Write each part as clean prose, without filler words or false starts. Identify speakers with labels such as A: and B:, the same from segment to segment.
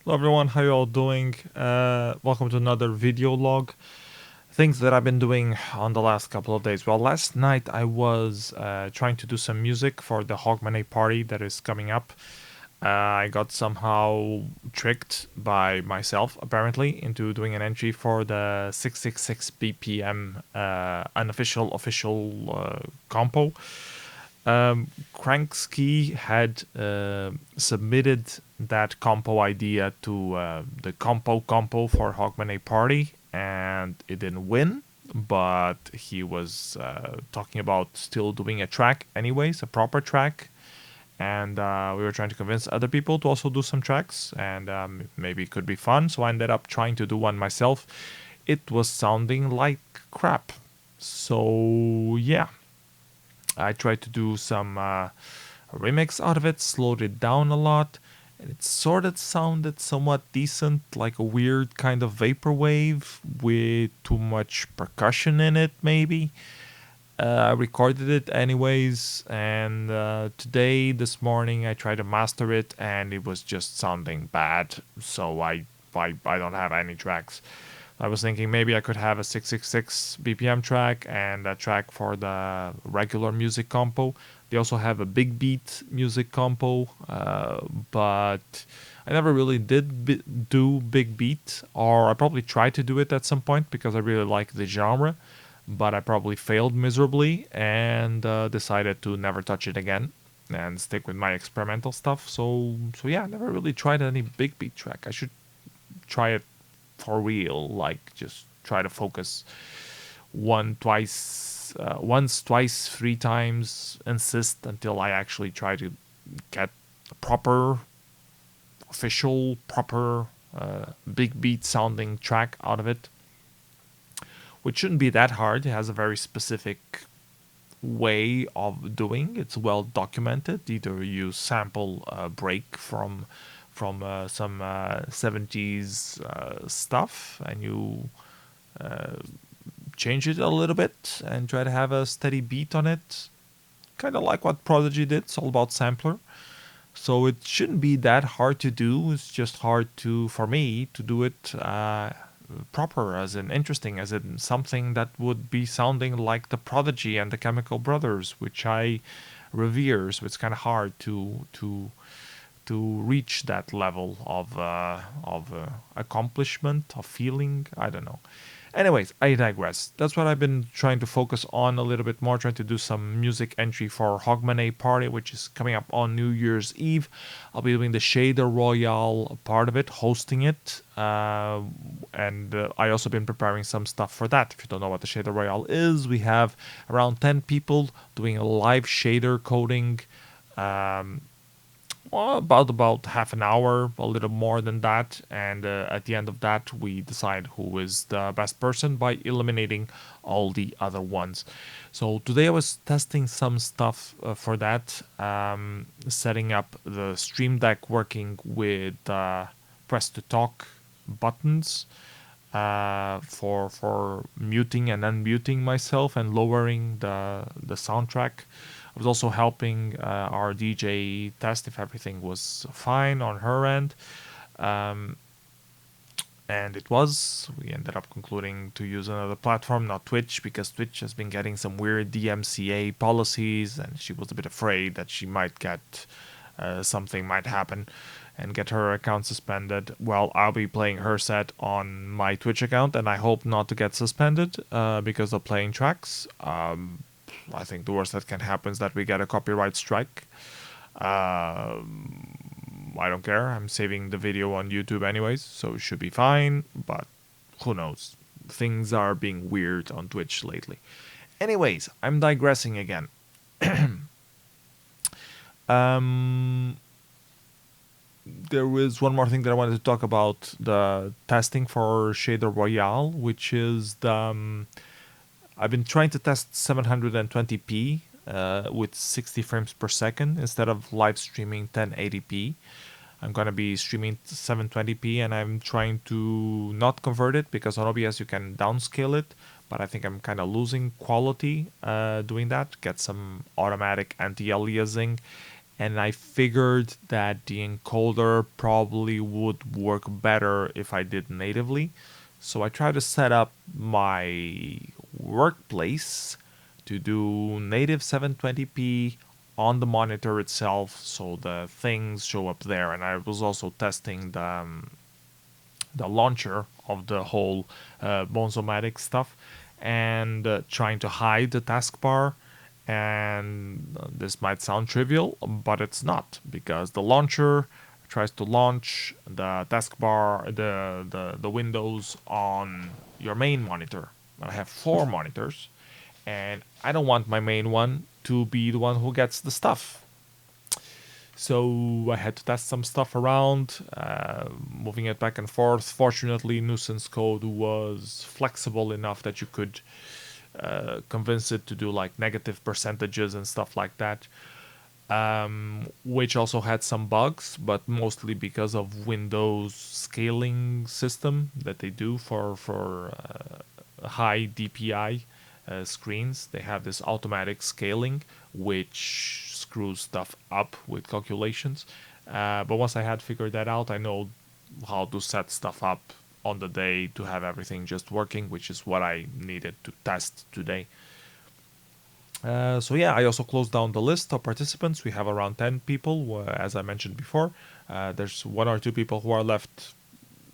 A: Hello everyone, how you all doing? Welcome to another video log. Things that I've been doing on the last couple of days. Well, last night I was trying to do some music for the Hogmanay party that is coming up. I got somehow tricked by myself, apparently, into doing an entry for the 666 BPM unofficial official compo. Kranksky had submitted that compo idea to the compo for Hogmanay Party, and it didn't win. But he was talking about still doing a track, anyways, a proper track. And we were trying to convince other people to also do some tracks, and maybe it could be fun. So I ended up trying to do one myself. It was sounding like crap. So yeah, I tried to do some remix out of it, slowed it down a lot, and it sort of sounded somewhat decent, like a weird kind of vaporwave with too much percussion in it, maybe. I recorded it anyways, and this morning, I tried to master it, and it was just sounding bad. So I don't have any tracks. I was thinking maybe I could have a 666 BPM track and a track for the regular music compo. They also have a big beat music compo, but I never really do big beat, or I probably tried to do it at some point because I really like the genre, but I probably failed miserably and decided to never touch it again and stick with my experimental stuff. So yeah, I never really tried any big beat track. I should try it for real, like just try to focus once, twice, three times, insist until I actually try to get a proper, official, proper, big beat sounding track out of it, which shouldn't be that hard. It has a very specific way of doing. It's well documented. Either you sample a break from some 70s stuff, and you change it a little bit and try to have a steady beat on it, kind of like what Prodigy did. It's all about sampler. So it shouldn't be that hard to do. It's just hard to for me to do it proper, as in interesting, as in something that would be sounding like the Prodigy and the Chemical Brothers, which I revere. So it's kind of hard to reach that level of accomplishment, of feeling. I don't know. Anyways, I digress. That's what I've been trying to focus on a little bit more, trying to do some music entry for Hogmanay Party, which is coming up on New Year's Eve. I'll be doing the Shader Royale part of it, hosting it, and I also been preparing some stuff for that. If you don't know what the Shader Royale is, we have around 10 people doing a live shader coding. Um, well, about half an hour, a little more than that, and at the end of that, we decide who is the best person by eliminating all the other ones. So today I was testing some stuff for that, setting up the stream deck, working with press to talk buttons for muting and unmuting myself and lowering the soundtrack. I was also helping our DJ test if everything was fine on her end. Um, and it was. We ended up concluding to use another platform, not Twitch, because Twitch has been getting some weird DMCA policies, and she was a bit afraid that she might get something might happen and get her account suspended. Well, I'll be playing her set on my Twitch account, and I hope not to get suspended because of playing tracks. I think the worst that can happen is that we get a copyright strike. I don't care. I'm saving the video on YouTube anyways, so it should be fine. But who knows? Things are being weird on Twitch lately. Anyways, I'm digressing again. um, there was one more thing that I wanted to talk about: the testing for Shader Royale, which is the I've been trying to test 720p with 60 frames per second instead of live streaming 1080p. I'm gonna be streaming 720p, and I'm trying to not convert it because on OBS you can downscale it, but I think I'm kind of losing quality doing that. Get some automatic anti-aliasing, and I figured that the encoder probably would work better if I did natively. So I tried to set up my workplace to do native 720p on the monitor itself, so the things show up there. And I was also testing the launcher of the whole Bonzomatic stuff, and trying to hide the taskbar. And this might sound trivial, but it's not, because the launcher tries to launch the taskbar, the windows on your main monitor. I have 4 monitors, and I don't want my main one to be the one who gets the stuff. So I had to test some stuff around, moving it back and forth. Fortunately, nuisance code was flexible enough that you could convince it to do like negative percentages and stuff like that, which also had some bugs, but mostly because of Windows scaling system that they do for high DPI screens. They have this automatic scaling, which screws stuff up with calculations. But once I had figured that out, I know how to set stuff up on the day to have everything just working, which is what I needed to test today. So yeah, I also closed down the list of participants. We have around 10 people, as I mentioned before. There's 1 or 2 people who are left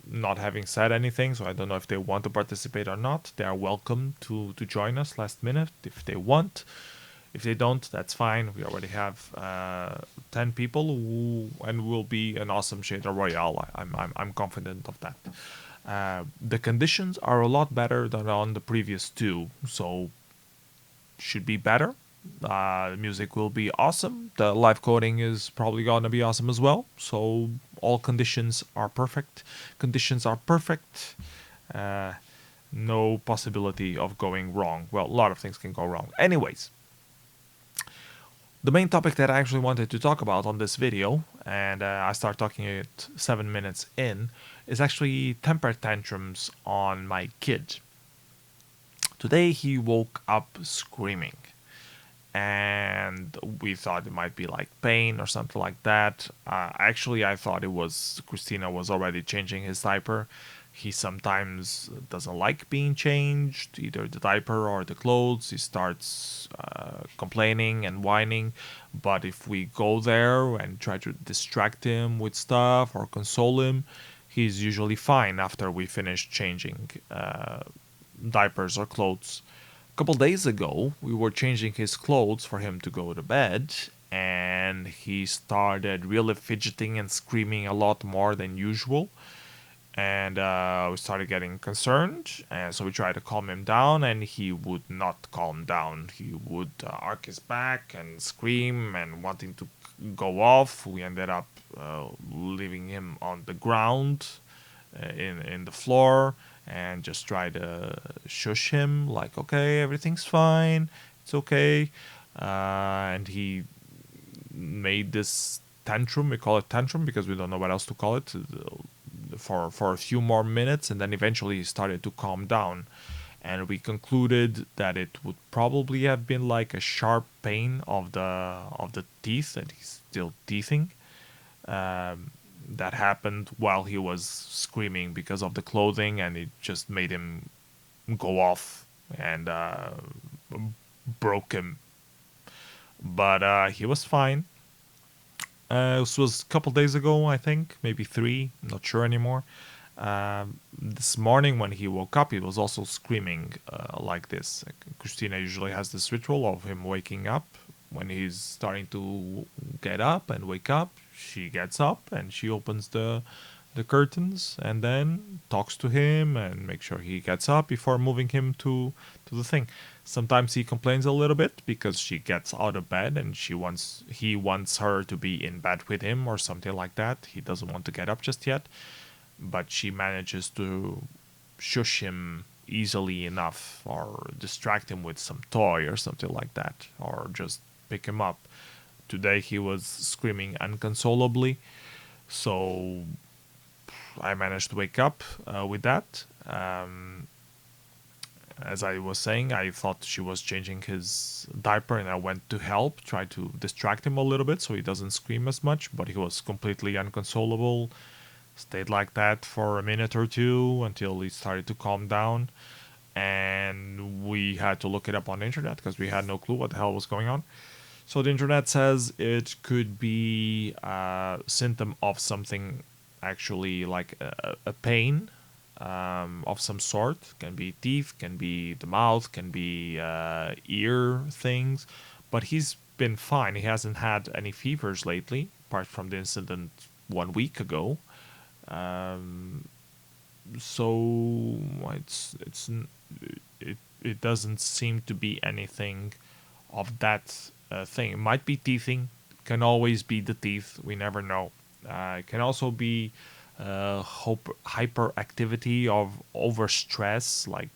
A: not having said anything, so I don't know if they want to participate or not. They are welcome to join us last minute if they want. If they don't, that's fine. We already have 10 people, and will be an awesome Shader Royale. I'm confident of that. The conditions are a lot better than on the previous 2, so should be better. The music will be awesome. The live coding is probably gonna be awesome as well. So all conditions are perfect. Conditions are perfect. No possibility of going wrong. Well, a lot of things can go wrong. Anyways, the main topic that I actually wanted to talk about on this video, and I start talking it 7 minutes in, is actually temper tantrums on my kid. Today he woke up screaming, and we thought it might be like pain or something like that. Actually, I thought it was Christina was already changing his diaper. He sometimes doesn't like being changed, either the diaper or the clothes. He starts complaining and whining. But if we go there and try to distract him with stuff or console him, he's usually fine after we finish changing diapers or clothes. A couple days ago, we were changing his clothes for him to go to bed, and he started really fidgeting and screaming a lot more than usual. And we started getting concerned, and so we tried to calm him down, and he would not calm down. He would arc his back and scream and wanting to go off. We ended up leaving him on the ground, in the floor, and just try to shush him, like, okay, everything's fine, it's okay. And he made this tantrum. We call it tantrum because we don't know what else to call it, for a few more minutes, and then eventually he started to calm down. And we concluded that it would probably have been like a sharp pain of the teeth that he's still teething. That happened while he was screaming because of the clothing, and it just made him go off and broke him. But he was fine. This was a couple days ago, I think, maybe 3, I'm not sure anymore. This morning when he woke up, he was also screaming like this. Christina usually has this ritual of him waking up. When he's starting to get up and wake up, she gets up and she opens the curtains and then talks to him and make sure he gets up before moving him to the thing. Sometimes he complains a little bit because she gets out of bed and he wants her to be in bed with him or something like that. He doesn't want to get up just yet, but she manages to shush him easily enough or distract him with some toy or something like that, or just pick him up. Today he was screaming unconsolably, so I managed to wake up with that. as I was saying, I thought she was changing his diaper, and I went to help, try to distract him a little bit so he doesn't scream as much, but he was completely unconsolable. Stayed like that for a minute or two until he started to calm down, and we had to look it up on the internet because we had no clue what the hell was going on. So the internet says it could be a symptom of something actually like a pain of some sort. Can be teeth, can be the mouth, can be ear things. But he's been fine. He hasn't had any fevers lately, apart from the incident 1 week ago. Um, so it doesn't seem to be anything of that thing. It might be teething. Can always be the teeth. We never know. It can also be hyperactivity of overstress, like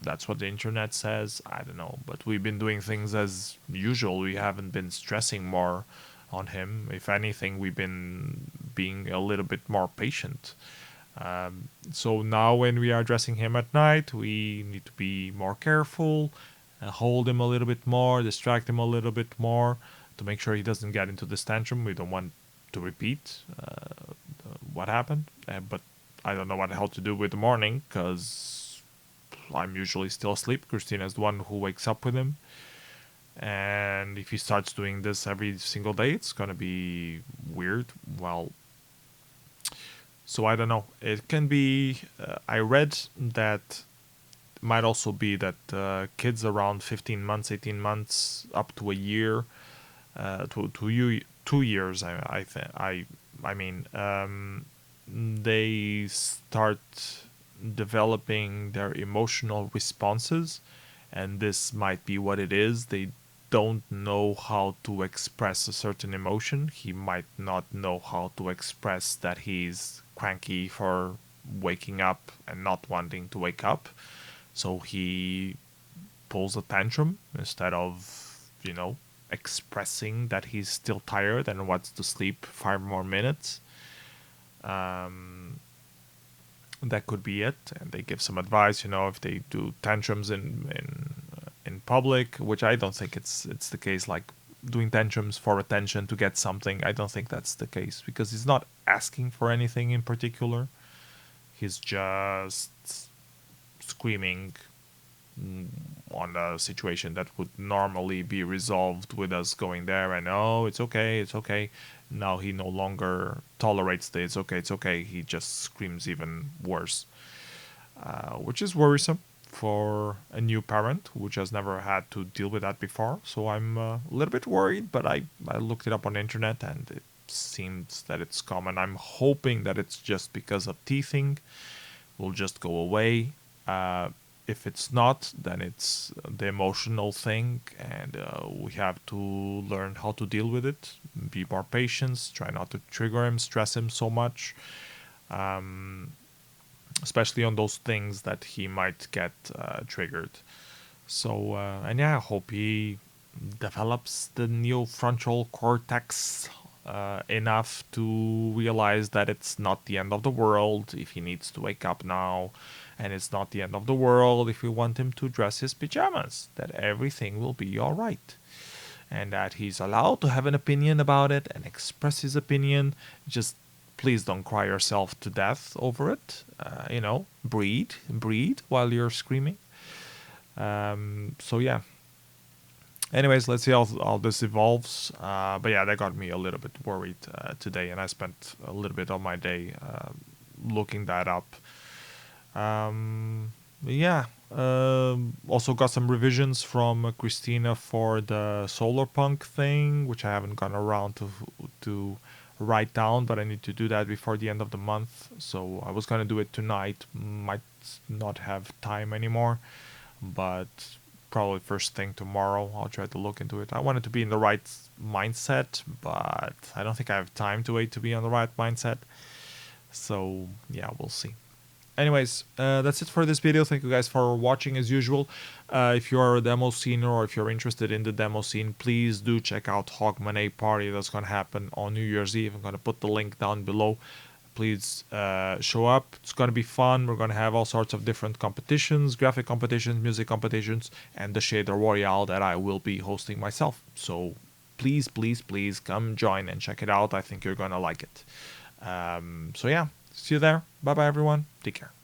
A: that's what the internet says. I don't know, but we've been doing things as usual. We haven't been stressing more on him. If anything, we've been being a little bit more patient. So now when we are dressing him at night, we need to be more careful, hold him a little bit more, distract him a little bit more to make sure he doesn't get into this tantrum. We don't want to repeat what happened, but I don't know what the hell to do with the morning because I'm usually still asleep. Christina's the one who wakes up with him. And if he starts doing this every single day, it's going to be weird. Well, so I don't know. It can be. I read that it might also be that kids around 15 months, 18 months, up to a year, to you 2 years. I mean, they start developing their emotional responses, and this might be what it is. They don't know how to express a certain emotion. He might not know how to express that he's cranky for waking up and not wanting to wake up. So he pulls a tantrum instead of, expressing that he's still tired and wants to sleep 5 more minutes. That could be it. And they give some advice, if they do tantrums in public, which I don't think it's the case. Like doing tantrums for attention to get something, I don't think that's the case because he's not asking for anything in particular. He's just screaming on a situation that would normally be resolved with us going there and it's okay. Now he no longer tolerates the it's okay. He just screams even worse, which is worrisome for a new parent which has never had to deal with that before. So I'm a little bit worried, but I looked it up on the internet and it seems that it's common. I'm hoping that it's just because of teething, will just go away. If it's not, then it's the emotional thing, and we have to learn how to deal with it. Be more patient, try not to trigger him, stress him so much, especially on those things that he might get triggered. So, and yeah, I hope he develops the neofrontal cortex enough to realize that it's not the end of the world if he needs to wake up now, and it's not the end of the world if we want him to dress his pajamas, that everything will be all right, and that he's allowed to have an opinion about it and express his opinion. Just please don't cry yourself to death over it. Breathe while you're screaming. So yeah. Anyways, let's see how this evolves. But yeah, that got me a little bit worried today, and I spent a little bit of my day looking that up. Yeah. Also got some revisions from Christina for the solar punk thing, which I haven't gotten around to write down, but I need to do that before the end of the month. So I was gonna do it tonight. Might not have time anymore, but probably first thing tomorrow I'll try to look into it. I wanted to be in the right mindset, but I don't think I have time to wait to be on the right mindset. So yeah, we'll see. Anyways, that's it for this video. Thank you guys for watching as usual. If you are a demo scene or if you're interested in the demo scene, please do check out Hogmanay party that's going to happen on New Year's Eve. I'm going to put the link down below. please show up. It's going to be fun. We're going to have all sorts of different competitions, graphic competitions, music competitions, and the Shader Royale that I will be hosting myself. So please, please, please come join and check it out. I think you're going to like it. So yeah, see you there. Bye bye, everyone. Take care.